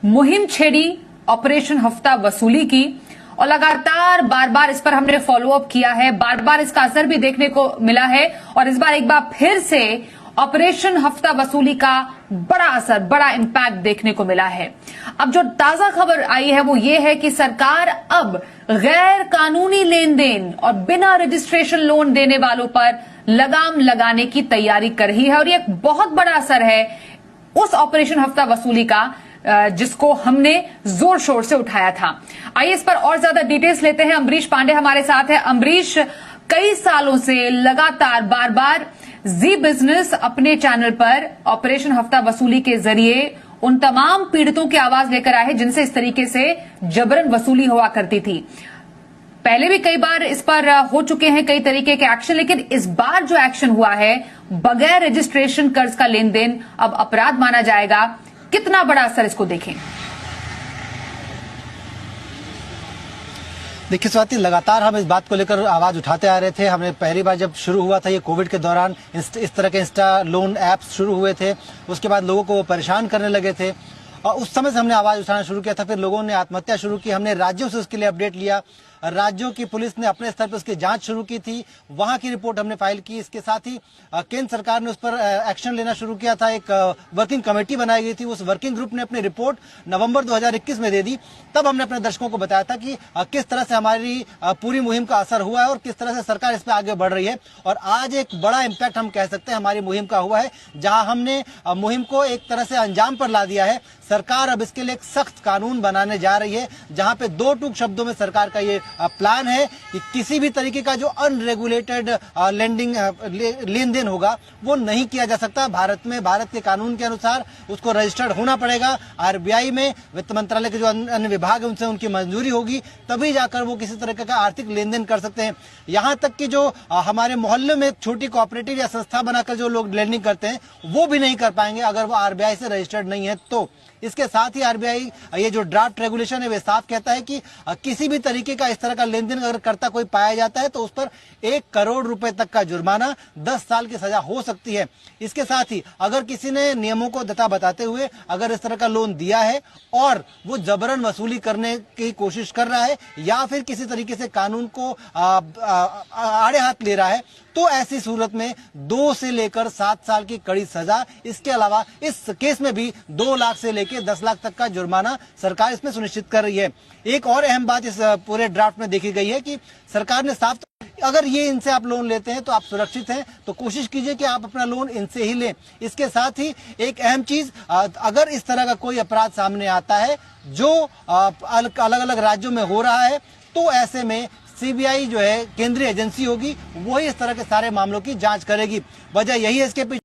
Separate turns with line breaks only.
मुहिम छेड़ी, ऑपरेशन हफ्ता वसूली की और लगातार बार बार इस पर हमने फॉलो अप किया है, बार बार इसका असर भी देखने को मिला है और इस बार एक बार फिर से ऑपरेशन हफ्ता वसूली का बड़ा असर, बड़ा इंपैक्ट देखने को मिला है। अब जो ताजा खबर आई है वो ये है कि सरकार अब गैर कानूनी लेन देन और बिना रजिस्ट्रेशन लोन देने वालों पर लगाम लगाने की तैयारी कर रही है और ये एक बहुत बड़ा असर है उस ऑपरेशन हफ्ता वसूली का जिसको हमने जोर शोर से उठाया था। आइए इस पर और ज्यादा डिटेल्स लेते हैं। अम्बरीश पांडे हमारे साथ है। अम्बरीश, कई सालों से लगातार बार बार जी बिजनेस अपने चैनल पर ऑपरेशन हफ्ता वसूली के जरिए उन तमाम पीड़ितों की आवाज लेकर आए हैं जिनसे इस तरीके से जबरन वसूली हुआ करती थी। पहले भी कई बार इस पर हो चुके हैं कई तरीके के एक्शन, लेकिन इस बार जो एक्शन हुआ है, बगैर रजिस्ट्रेशन कर्ज का लेन देन अब अपराध माना जाएगा। कितना बड़ा असर, इसको देखें।
देखिए स्वाति, लगातार हम इस बात को लेकर आवाज उठाते आ रहे थे। हमने पहली बार जब शुरू हुआ था ये कोविड के दौरान, इस तरह के इंस्टा लोन ऐप्स शुरू हुए थे, उसके बाद लोगों को वो परेशान करने लगे थे और उस समय से हमने आवाज उठाना शुरू किया था। फिर लोगों ने आत्महत्या शुरू की, हमने राज्यों से उसके लिए अपडेट लिया, राज्यों की पुलिस ने अपने स्तर पर उसकी जांच शुरू की थी, वहां की रिपोर्ट हमने फाइल की। इसके साथ ही केंद्र सरकार ने उस पर एक्शन लेना शुरू किया था। एक वर्किंग कमेटी बनाई गई थी, उस वर्किंग ग्रुप ने अपनी रिपोर्ट नवंबर 2021 में दे दी। तब हमने अपने दर्शकों को बताया था कि किस तरह से हमारी पूरी मुहिम का असर हुआ है और किस तरह से सरकार इस पर आगे बढ़ रही है। और आज एक बड़ा इम्पैक्ट हम कह सकते हैं हमारी मुहिम का हुआ है, जहां हमने मुहिम को एक तरह से अंजाम पर ला दिया है। सरकार अब इसके लिए एक सख्त कानून बनाने जा रही है, जहां पे दो टूक शब्दों में सरकार का ये प्लान है कि किसी भी तरीके का जो अनरेगुलेटेड लेंडिंग लेन देन होगा वो नहीं किया जा सकता। भारत में, भारत के कानून के अनुसार उसको रजिस्टर्ड होना पड़ेगा। आरबीआई में, वित्त मंत्रालय के जो अन्य विभाग है उनसे उनकी मंजूरी होगी, तभी जाकर वो किसी तरह का आर्थिक लेन देन कर सकते हैं। यहाँ तक कि जो हमारे मोहल्ले में एक छोटी कोऑपरेटिव या संस्था बनाकर जो लोग लेंडिंग करते हैं वो भी नहीं कर पाएंगे अगर वो आरबीआई से रजिस्टर्ड नहीं है। तो इसके साथ ही आरबीआई ये जो ड्राफ्ट रेगुलेशन है वे साफ कहता है कि किसी भी तरीके का इस तरह का लेन देन अगर करता कोई पाया जाता है तो उस पर 1 करोड़ रुपए तक का जुर्माना, 10 साल की सजा हो सकती है। इसके साथ ही अगर किसी ने नियमों को दता बताते हुए अगर इस तरह का लोन दिया है और वो जबरन वसूली करने की कोशिश कर रहा है या फिर किसी तरीके से कानून को आड़े हाथ ले रहा है, तो ऐसी सूरत में 2 से लेकर 7 साल की कड़ी सजा। इसके अलावा इस केस में भी 2 लाख से लेकर 10 लाख तक का जुर्माना सरकार इसमें सुनिश्चित कर रही है। एक और अहम बात इस पूरे ड्राफ्ट में देखी गई है कि सरकार ने साफ, अगर ये इनसे आप लोन लेते हैं तो आप सुरक्षित हैं, तो कोशिश कीजिए कि आप अपना लोन इनसे ही लें। इसके साथ ही एक अहम चीज, अगर इस तरह का कोई अपराध सामने आता है जो अलग अलग राज्यों में हो रहा है, तो ऐसे में सीबीआई जो है केंद्रीय एजेंसी होगी, वही इस तरह के सारे मामलों की जांच करेगी। वजह यही है इसके पीछे